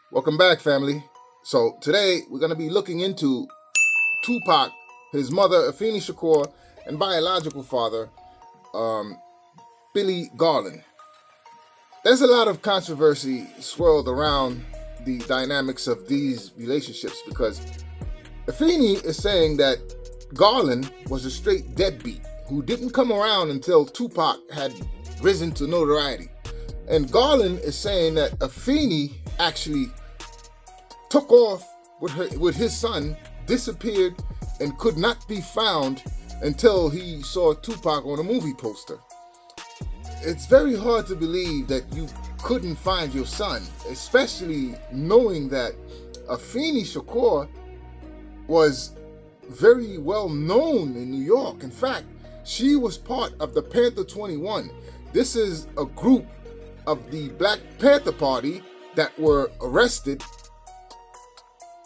Welcome back, family. So today we're going to be looking into Tupac, his mother, Afeni Shakur, and biological father, Billy Garland. There's a lot of controversy swirled around the dynamics of these relationships because Afeni is saying that Garland was a straight deadbeat who didn't come around until Tupac had risen to notoriety. And Garland is saying that Afeni actually took off with his son, disappeared, and could not be found until he saw Tupac on a movie poster. It's very hard to believe that you couldn't find your son, especially knowing that Afeni Shakur was very well known in New York. In fact, she was part of the Panther 21. This is a group of the Black Panther Party that were arrested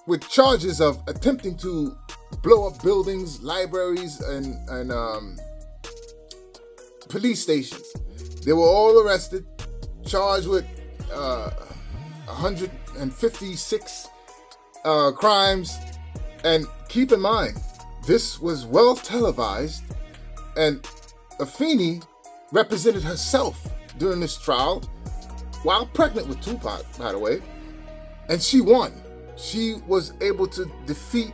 with charges of attempting to blow up buildings, libraries, and police stations. They were all arrested, charged with 156 crimes. And keep in mind, this was well televised, and Afeni represented herself during this trial while pregnant with Tupac, by the way, and she won. She was able to defeat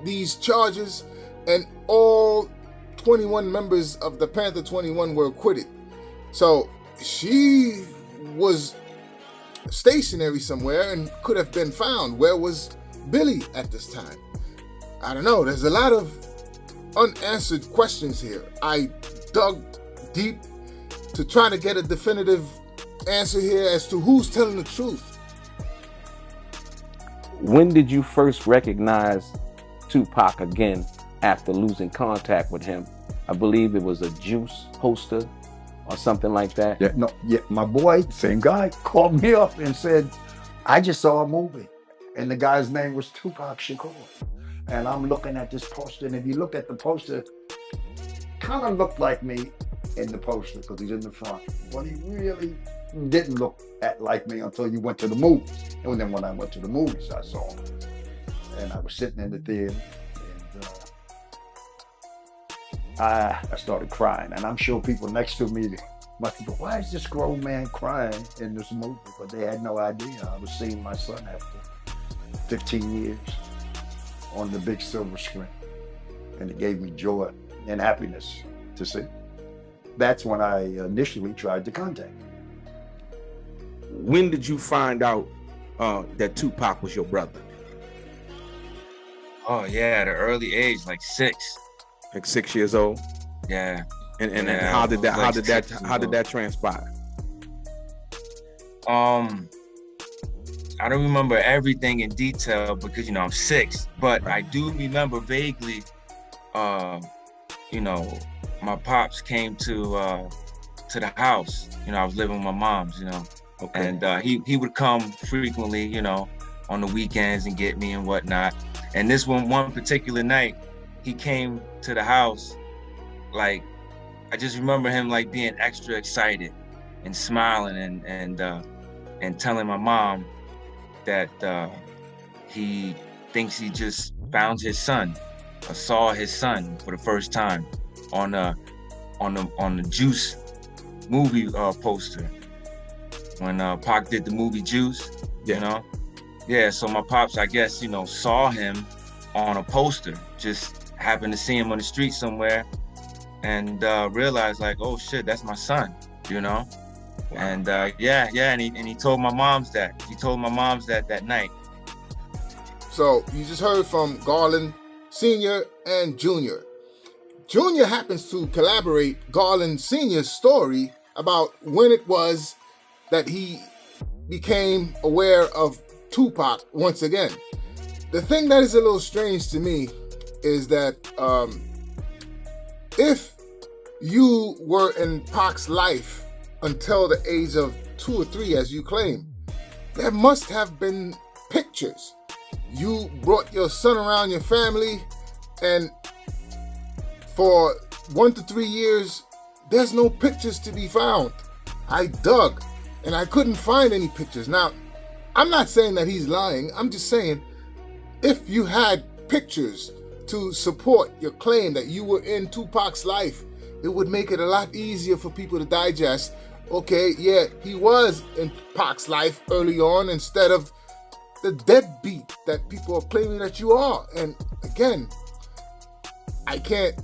these charges, and all 21 members of the Panther 21 were acquitted. So she was stationary somewhere and could have been found. Where was Billy at this time? I don't know. There's a lot of unanswered questions here. I dug deep to try to get a definitive answer here as to who's telling the truth. When did you first recognize Tupac again after losing contact with him? I believe it was a Juice poster or something like that. My boy, same guy, called me up and said, I just saw a movie, and the guy's name was Tupac Shakur. And I'm looking at this poster, and if you look at the poster, kind of looked like me in the poster because he's in the front. But he really didn't look like me until you went to the movies. And then when I went to the movies, I saw him. And I was sitting in the theater, and I started crying. And I'm sure people next to me must have thought, why is this grown man crying in this movie? But they had no idea. I was seeing my son after 15 years on the big silver screen. And it gave me joy and happiness to see. That's when I initially tried to contact him. When did you find out that Tupac was your brother? Oh yeah, at an early age, like 6. Like 6 years old? Yeah. And Yeah, how did I was that like 6 years old. transpire? I don't remember everything in detail because I'm 6, but I do remember vaguely. My pops came to the house. I was living with my mom's. Okay. And he would come frequently, on the weekends and get me and whatnot. And this one particular night, he came to the house. Like, I just remember him like being extra excited and smiling and telling my mom that he thinks he just found his son or saw his son for the first time on the Juice movie poster when Pac did the movie Juice. So my pops, I guess, saw him on a poster, just happened to see him on the street somewhere and realized like, oh shit, that's my son, Wow. And and he told my moms that. He told my moms that night. So you just heard from Garland Sr. and Jr. Jr. happens to collaborate Garland Sr.'s story about when it was that he became aware of Tupac once again. The thing that is a little strange to me is that if you were in Pac's life until the age of 2 or 3, as you claim, there must have been pictures. You brought your son around your family, and for 1 to 3 years, there's no pictures to be found. I dug, and I couldn't find any pictures. Now, I'm not saying that he's lying. I'm just saying if you had pictures to support your claim that you were in Tupac's life, it would make it a lot easier for people to digest. Okay, yeah, he was in Pac's life early on instead of the deadbeat that people are claiming that you are. And again, I can't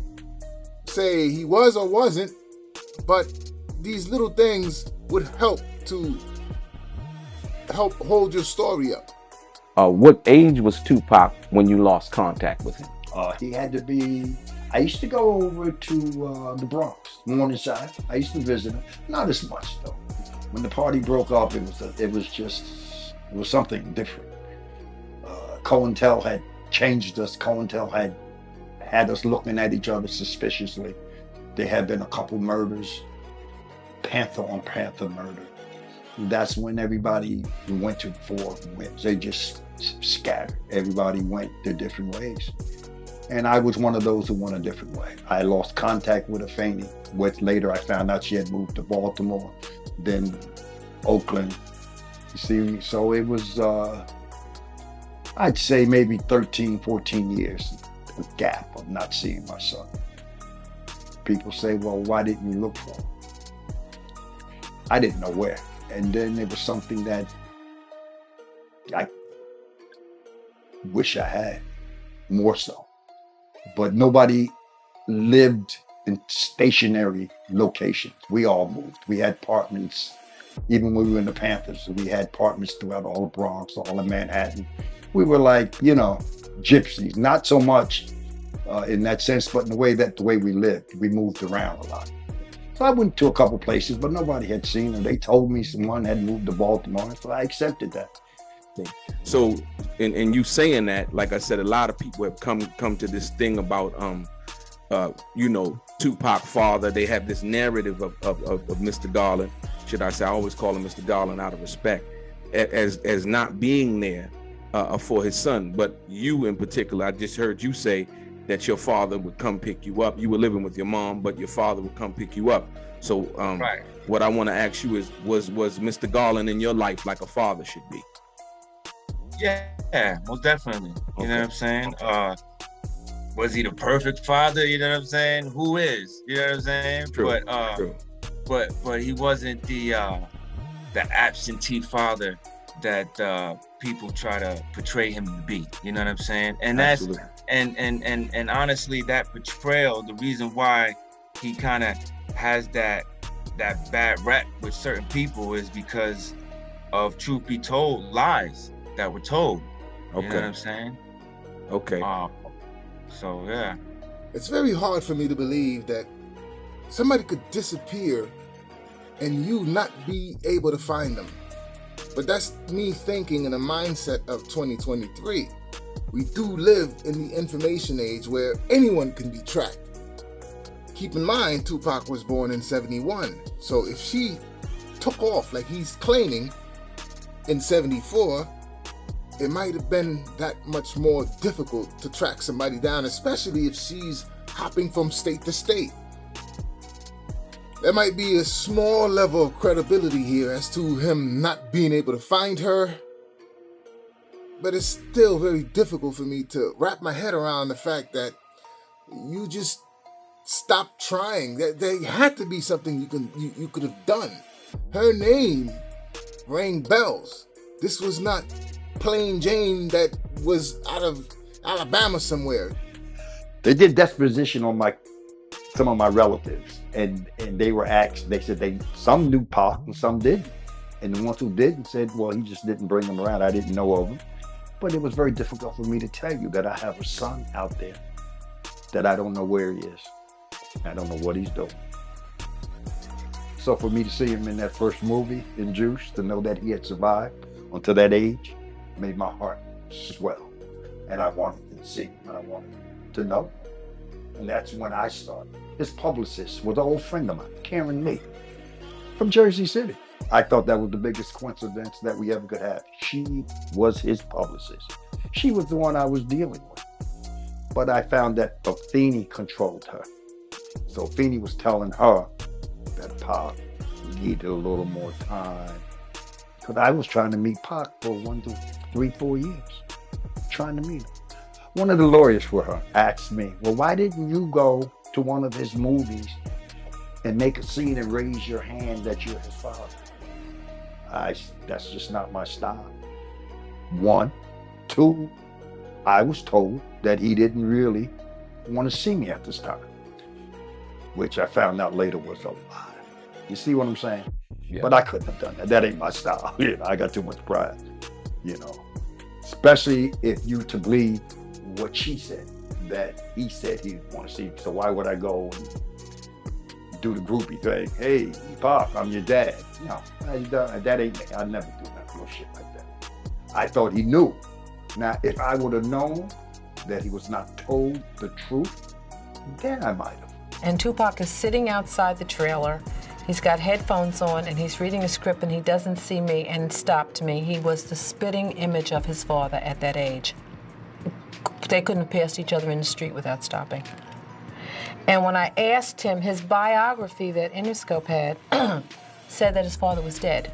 say he was or wasn't, but these little things would help to help hold your story up. What age was Tupac when you lost contact with him? He had to be. I used to go over to the Bronx, Morningside. I used to visit him. Not as much though. When the party broke up, it was something different. COINTEL had changed us. COINTEL had us looking at each other suspiciously. There had been a couple murders, Panther on Panther murder. That's when everybody went to four winds. They just scattered. Everybody went their different ways. And I was one of those who went a different way. I lost contact with Afeni, which later I found out she had moved to Baltimore, then Oakland. You see, so it was, I'd say maybe 13, 14 years, a gap of not seeing my son. People say, well, why didn't you look for him? I didn't know where. And then it was something that I wish I had more so. But nobody lived in stationary locations. We all moved. We had apartments. Even when we were in the Panthers, we had apartments throughout all the Bronx, all of Manhattan. We were like, gypsies. Not so much in that sense, but in the way we lived. We moved around a lot. So I went to a couple places, but nobody had seen them. They told me someone had moved to Baltimore, so I accepted that. So, in you saying that, like I said, a lot of people have come to this thing about, Tupac father. They have this narrative of Mr. Garland. Should I say? I always call him Mr. Garland out of respect, as not being there for his son. But you, in particular, I just heard you say that your father would come pick you up. You were living with your mom, but your father would come pick you up. So, right. What I want to ask you is, was Mr. Garland in your life like a father should be? Yeah, most definitely. You Okay. know what I'm saying? Was he the perfect father? You know what I'm saying? Who is? You know what I'm saying? True. But True. but he wasn't the absentee father that people try to portray him to be. You know what I'm saying? And that's Absolutely. and honestly, that portrayal, the reason why he kind of has that bad rep with certain people is because of, truth be told, lies that were told. You know what I'm saying? Okay. So yeah. It's very hard for me to believe that somebody could disappear and you not be able to find them. But that's me thinking in a mindset of 2023. We do live in the information age where anyone can be tracked. Keep in mind, Tupac was born in 71. So if she took off like he's claiming in 74, it might have been that much more difficult to track somebody down, especially if she's hopping from state to state. There might be a small level of credibility here as to him not being able to find her, but it's still very difficult for me to wrap my head around the fact that you just stopped trying. There had to be something you could have done. Her name rang bells. This was not plain Jane that was out of Alabama somewhere. They did deposition on some of my relatives, and they were asked. They said some knew Pac and some didn't, and the ones who didn't said, "Well, he just didn't bring them around. I didn't know of him." But it was very difficult for me to tell you that I have a son out there that I don't know where he is. I don't know what he's doing. So for me to see him in that first movie in Juice, to know that he had survived until that age, made my heart swell. And I wanted to see him, and I wanted to know. And that's when I started. His publicist was an old friend of mine, Karen Lee, from Jersey City. I thought that was the biggest coincidence that we ever could have. She was his publicist. She was the one I was dealing with. But I found that Afeni controlled her. So Afeni was telling her that Pac needed a little more time, Because I was trying to meet Pac for 1 to 3, 4 years. Trying to meet him. One of the lawyers for her asked me, well, why didn't you go to one of his movies and make a scene and raise your hand that you're his father? That's just not my style. 1, 2, I was told that he didn't really want to see me at this time, which I found out later was a lie. You see what I'm saying? Yeah. But I couldn't have done that. That ain't my style. You know, I got too much pride, you know, especially if you to believe what she said, that he said he didn't want to see me. So why would I go and do the groupie thing? Hey, Pop, I'm your dad. No, that ain't me. I'd never do that little shit like that. I thought he knew. Now, if I would have known that he was not told the truth, then I might have. And Tupac is sitting outside the trailer. He's got headphones on and he's reading a script and he doesn't see me and stopped me. He was the spitting image of his father at that age. They couldn't have passed each other in the street without stopping. And when I asked him, his biography that Interscope had said that his father was dead.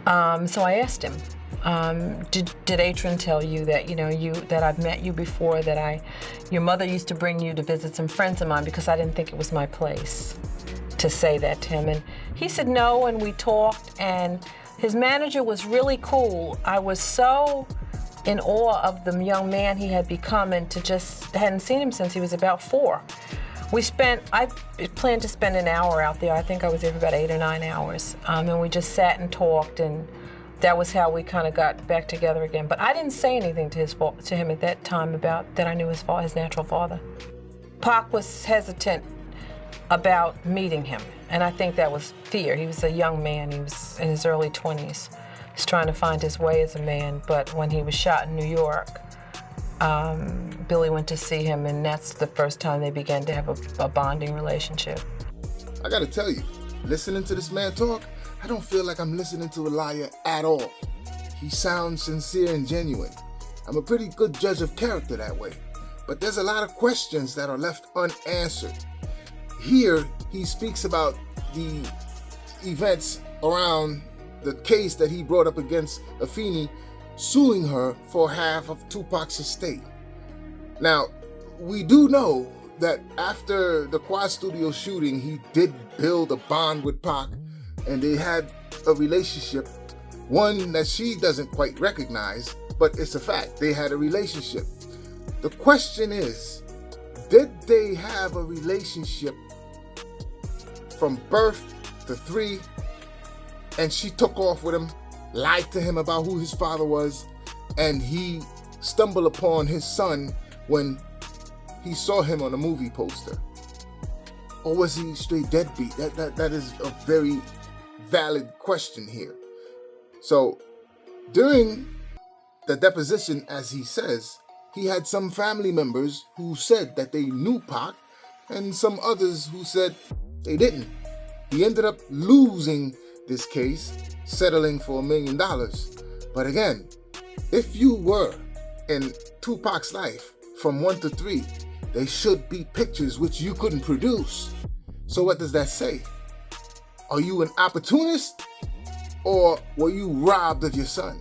So I asked him, did Atron tell you that, that I've met you before, that your mother used to bring you to visit some friends of mine, because I didn't think it was my place to say that to him. And he said no, and we talked, and his manager was really cool. I was so in awe of the young man he had become, and hadn't seen him since he was about 4. I planned to spend an hour out there. I think I was there for about 8 or 9 hours. And we just sat and talked, and that was how we kind of got back together again. But I didn't say anything to him at that time about that I knew his natural father. Pac was hesitant about meeting him, and I think that was fear. He was a young man. He was in his early 20s. He's trying to find his way as a man, but when he was shot in New York, Billy went to see him, and that's the first time they began to have a bonding relationship. I gotta tell you, listening to this man talk, I don't feel like I'm listening to a liar at all. He sounds sincere and genuine. I'm a pretty good judge of character that way, but there's a lot of questions that are left unanswered. Here, he speaks about the events around the case that he brought up against Afeni, suing her for half of Tupac's estate. Now, we do know that after the Quad Studio shooting, he did build a bond with Pac, and they had a relationship, one that she doesn't quite recognize, but it's a fact. They had a relationship. The question is, did they have a relationship from birth to 3, and she took off with him, lied to him about who his father was, and he stumbled upon his son when he saw him on a movie poster? Or was he straight deadbeat? That is a very valid question here. So during the deposition, as he says, he had some family members who said that they knew Pac, and some others who said they didn't. He ended up losing this case, settling for $1 million. But again, if you were in Tupac's life from 1 to 3, there should be pictures which you couldn't produce. So what does that say? Are you an opportunist, or were you robbed of your son?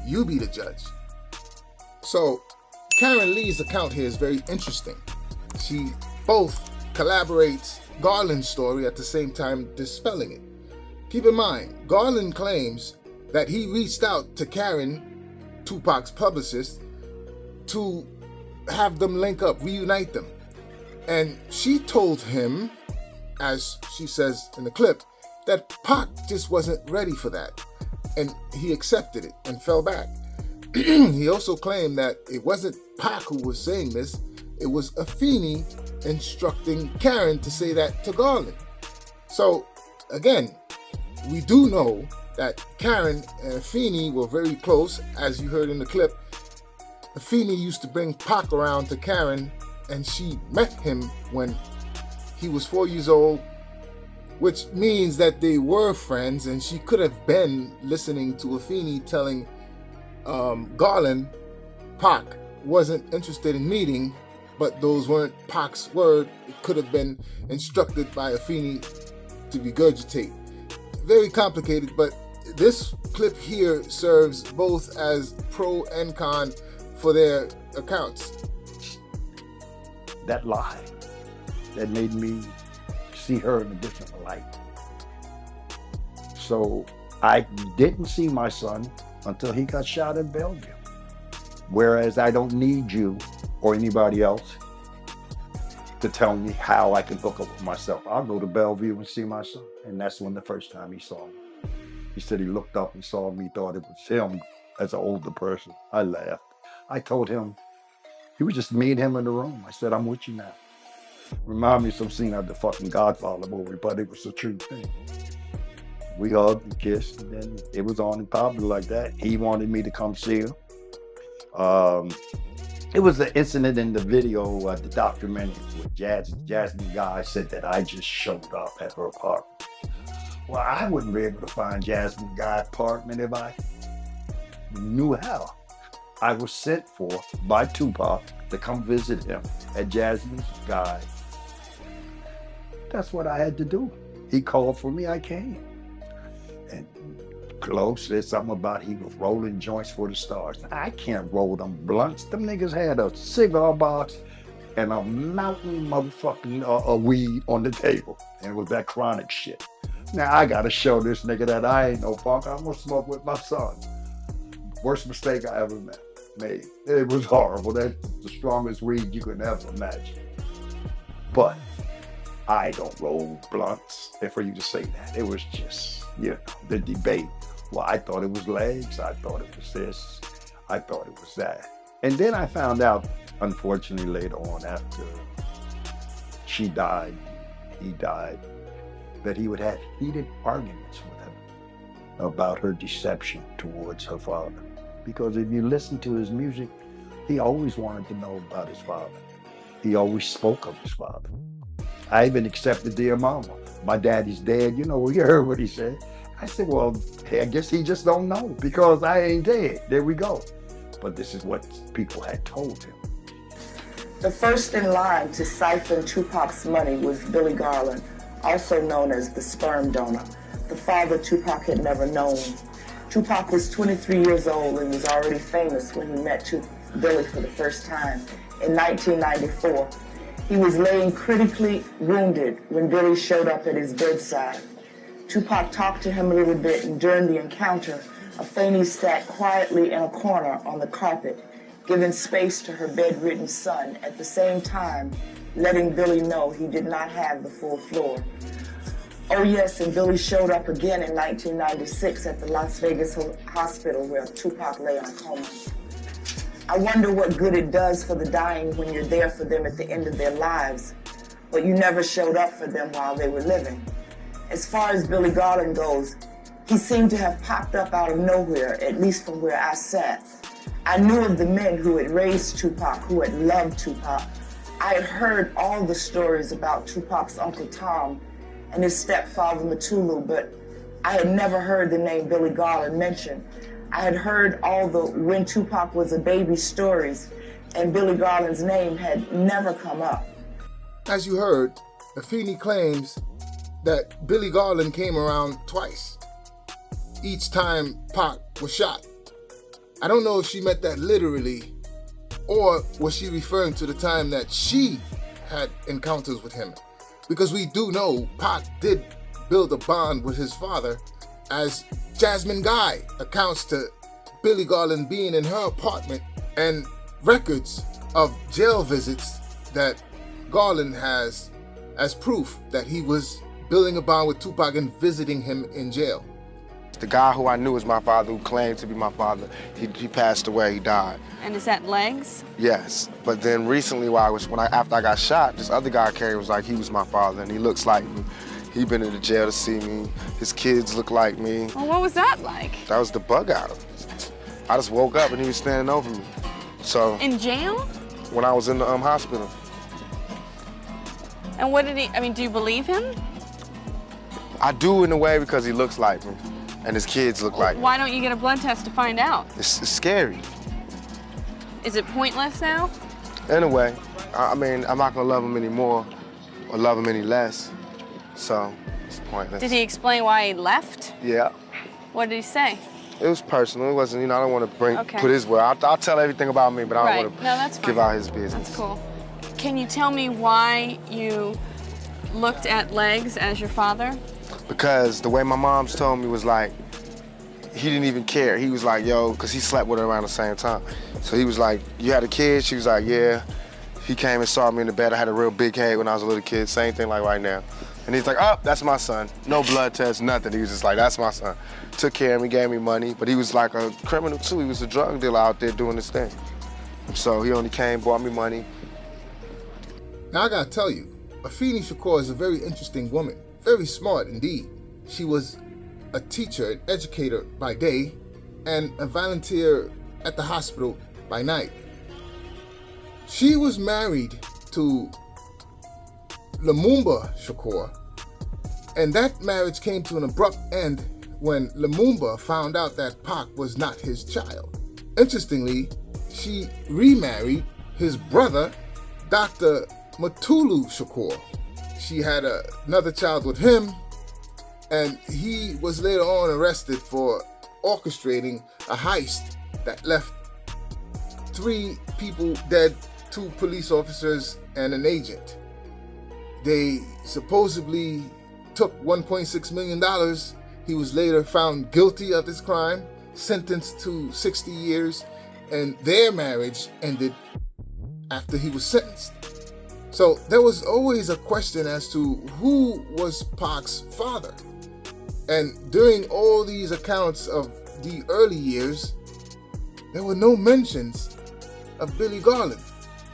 You be the judge. So Karen Lee's account here is very interesting. She both collaborates Garland's story at the same time dispelling it. Keep in mind, Garland claims that he reached out to Karen, Tupac's publicist, to have them link up, reunite them. And she told him, as she says in the clip, that Pac just wasn't ready for that. And he accepted it and fell back. He also claimed that it wasn't Pac who was saying this, it was Afeni instructing Karen to say that to Garland. So again, we do know that Karen and Afeni were very close, as you heard in the clip. Afeni used to bring Pac around to Karen, and she met him when he was 4 years old, which means that they were friends, and she could have been listening to Afeni telling Garland Pac wasn't interested in meeting, but those weren't Pac's word. It could have been instructed by Afeni to regurgitate. very complicated, but this clip here serves both as pro and con for their accounts. That lie that made me see her in a different light. So I didn't see my son until he got shot in Bellevue. Whereas I don't need you or anybody else to tell me how I can hook up with myself. I'll go to Bellevue and see my son. And that's when the first time he saw me. He said he looked up and saw me, thought it was him as an older person. I laughed. I told him, he was just me and him in the room. I said, I'm with you now. Remind me of some scene out of the fucking Godfather movie, but it was a true thing. We hugged and kissed, and then it was on and popping like that. He wanted me to come see him. It was an incident in the video, the documentary, where Jasmine Guy said that I just showed up at her apartment. Well, I wouldn't be able to find Jasmine Guy's apartment if I knew how. I was sent for by Tupac to come visit him at Jasmine Guy. That's what I had to do. He called for me, I came. And Glow said something about he was rolling joints for the stars. I can't roll them blunts. Them niggas had a cigar box and a mountain motherfucking weed on the table. And it was that chronic shit. Now I gotta show this nigga that I ain't no punk. I'm gonna smoke with my son. Worst mistake I ever made. It was horrible. That's the strongest weed you could ever imagine. But I don't roll blunts. And for you to say that, it was just, the debate. Well, I thought it was legs. I thought it was this. I thought it was that. And then I found out, unfortunately, later on after she died, he died, that he would have heated arguments with her about her deception towards her father. Because if you listen to his music, he always wanted to know about his father. He always spoke of his father. I even accepted Dear Mama. My daddy's dead, you heard what he said. I said, well, I guess he just don't know because I ain't dead. There we go. But this is what people had told him. The first in line to siphon Tupac's money was Billy Garland, also known as the sperm donor, the father Tupac had never known. Tupac was 23 years old and was already famous when he met Billy for the first time in 1994. He was laying critically wounded when Billy showed up at his bedside. Tupac talked to him a little bit, and during the encounter, Afeni sat quietly in a corner on the carpet, giving space to her bedridden son, at the same time letting Billy know he did not have the full floor. Oh yes, and Billy showed up again in 1996 at the Las Vegas hospital where Tupac lay in a coma. I wonder what good it does for the dying when you're there for them at the end of their lives, but you never showed up for them while they were living. As far as Billy Garland goes, he seemed to have popped up out of nowhere, at least from where I sat. I knew of the men who had raised Tupac, who had loved Tupac. I had heard all the stories about Tupac's Uncle Tom and his stepfather Matulu, but I had never heard the name Billy Garland mentioned. I had heard all the when Tupac was a baby stories, and Billy Garland's name had never come up. As you heard, Afeni claims that Billy Garland came around twice, each time Pac was shot. I don't know if she meant that literally, or was she referring to the time that she had encounters with him? Because we do know Pac did build a bond with his father, as Jasmine Guy accounts to Billy Garland being in her apartment and records of jail visits that Garland has as proof that he was building a bond with Tupac and visiting him in jail. The guy who I knew was my father, who claimed to be my father, he passed away, he died. And is that legs? Yes, but then recently after I got shot, this other guy came, was like he was my father and he looks like me. He been in the jail to see me. His kids look like me. Well, what was that like? That was the bug out of him. I just woke up and he was standing over me. So. In jail? When I was in the hospital. And what did do you believe him? I do in a way because he looks like me and his kids look like me. Why don't you get a blood test to find out? It's scary. Is it pointless now? In a way. I'm not gonna love him anymore or love him any less. So It's pointless. Did he explain why he left? Yeah. What did he say? It was personal. It wasn't, I don't want to Okay. put his word. I'll tell everything about me, but I Right. don't want to No, that's give fine. out his business. That's cool. Can you tell me why you looked at legs as your father? Because the way my mom's told me was like, he didn't even care. He was like, yo, because he slept with her around the same time. So he was like, you had a kid? She was like, yeah. He came and saw me in the bed. I had a real big head when I was a little kid. Same thing like right now. And he's like, oh, that's my son. No blood test, nothing. He was just like, that's my son. Took care of me, gave me money. But he was like a criminal too. He was a drug dealer out there doing his thing. So he only came, bought me money. Now I gotta tell you, Afeni Shakur is a very interesting woman. Very smart indeed. She was a teacher, an educator by day, and a volunteer at the hospital by night. She was married to Lumumba Shakur, and that marriage came to an abrupt end when Lumumba found out that Pac was not his child. Interestingly, she remarried his brother, Dr. Matulu Shakur. She had another child with him, and he was later on arrested for orchestrating a heist that left 3 people dead, 2 police officers, and an agent. They supposedly took $1.6 million. He was later found guilty of this crime, sentenced to 60 years, and their marriage ended after he was sentenced. So there was always a question as to who was Pac's father. And during all these accounts of the early years, there were no mentions of Billy Garland.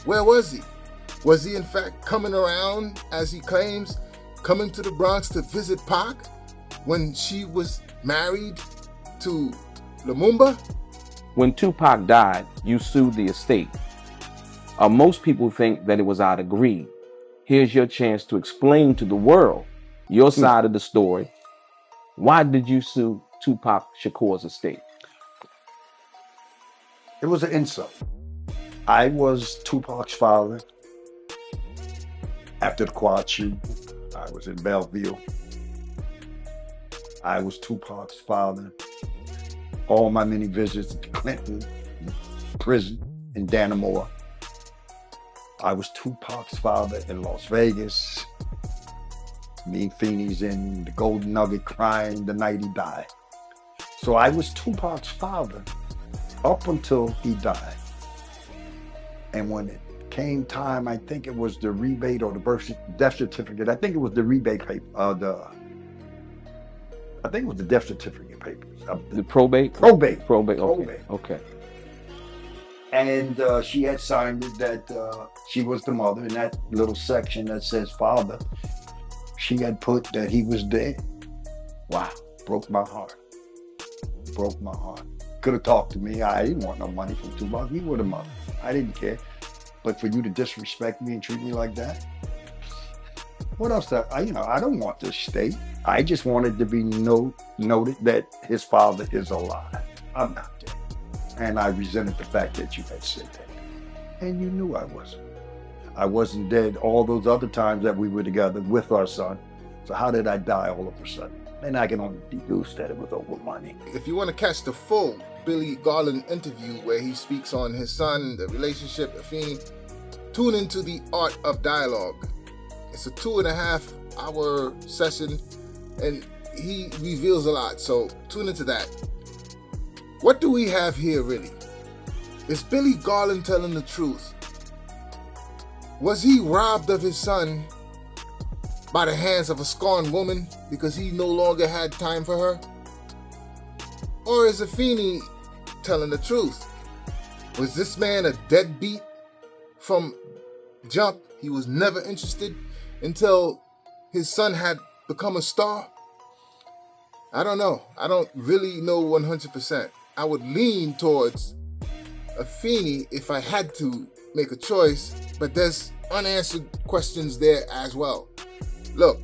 Where was he? Was he in fact coming around, as he claims, coming to the Bronx to visit Pac when she was married to Lumumba? When Tupac died, you sued the estate. Most people think that it was out of greed. Here's your chance to explain to the world your side of the story. Why did you sue Tupac Shakur's estate? It was an insult. I was Tupac's father. After the quad shoot, I was in Belleville. I was Tupac's father. All my many visits to Clinton, prison in Dannemora. I was Tupac's father in Las Vegas. Me and Afeni's in the Golden Nugget crying the night he died. So I was Tupac's father up until he died. And when it came time, I think it was the rebate or the death certificate. I think it was the rebate paper. I think it was the death certificate papers. The probate? Probate. Probate. Okay. Probate. Okay. And she had signed it that she was the mother. In that little section that says father, she had put that he was dead. Wow, broke my heart. Broke my heart. Could have talked to me. I didn't want no money from Tupac. He was the mother. I didn't care. But for you to disrespect me and treat me like that, what else? I don't want this state. I just wanted to be noted that his father is alive. I'm not dead. And I resented the fact that you had said that. And you knew I wasn't. I wasn't dead all those other times that we were together with our son. So how did I die all of a sudden? And I can only deduce that it was over money. If you want to catch the full Billy Garland interview where he speaks on his son, the relationship, Afeni, tune into The Art of Dialogue. It's a 2.5-hour session and he reveals a lot, so tune into that. What do we have here really? Is Billy Garland telling the truth? Was he robbed of his son by the hands of a scorned woman because he no longer had time for her? Or is Afeni telling the truth? Was this man a deadbeat from jump? He was never interested until his son had become a star? I don't know. I don't really know 100%. I would lean towards Afeni if I had to make a choice, but there's unanswered questions there as well. Look,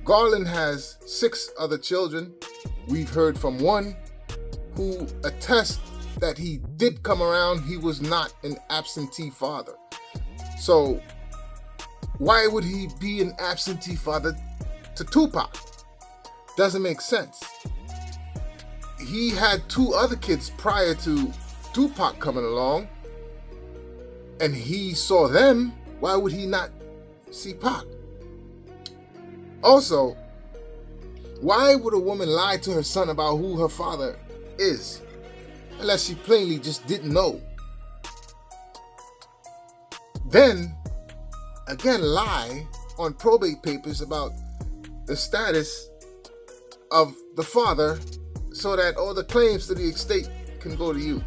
Garland has 6 other children. We've heard from one who attests that he did come around. He was not an absentee father. So why would he be an absentee father to Tupac? doesn't make sense. He had 2 other kids prior to Tupac coming along, and he saw them. Why would he not see Pac? Also, why would a woman lie to her son about who her father is, unless she plainly just didn't know? Then, again, lie on probate papers about the status of the father so that all the claims to the estate can go to you.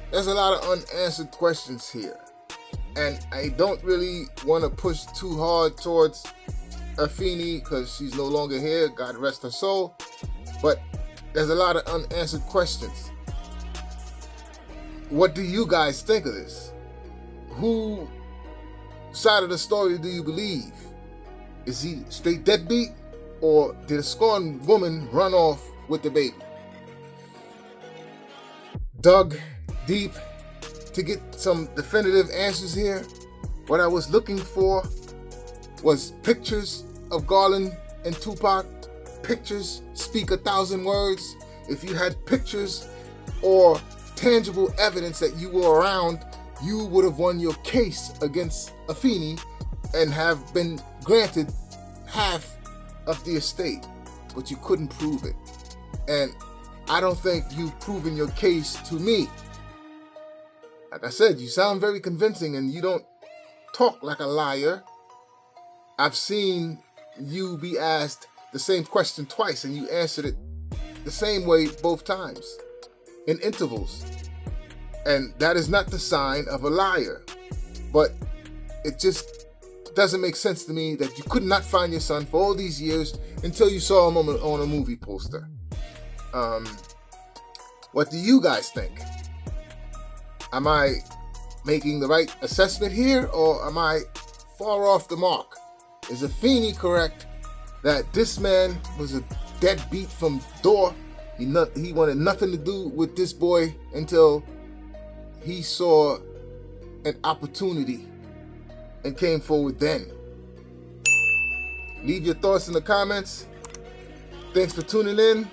There's a lot of unanswered questions here, and I don't really want to push too hard towards Afeni because she's no longer here, God rest her soul, but there's a lot of unanswered questions. What do you guys think of this? Who side of the story do you believe? Is he straight deadbeat, or did a scorned woman run off with the baby? Dug deep to get some definitive answers here. What I was looking for was pictures of Garland and Tupac. Pictures speak 1,000 words. If you had pictures or tangible evidence that you were around, you would have won your case against Afeni and have been granted half of the estate, but you couldn't prove it. And I don't think you've proven your case to me. Like I said, you sound very convincing and you don't talk like a liar. I've seen you be asked the same question twice and you answered it the same way both times, in intervals. And that is not the sign of a liar. But it just doesn't make sense to me that you could not find your son for all these years until you saw him on a movie poster. What do you guys think? Am I making the right assessment here, or am I far off the mark? Is Afeni correct that this man was a deadbeat from door? He wanted nothing to do with this boy until he saw an opportunity and came forward then. Leave your thoughts in the comments. Thanks for tuning in.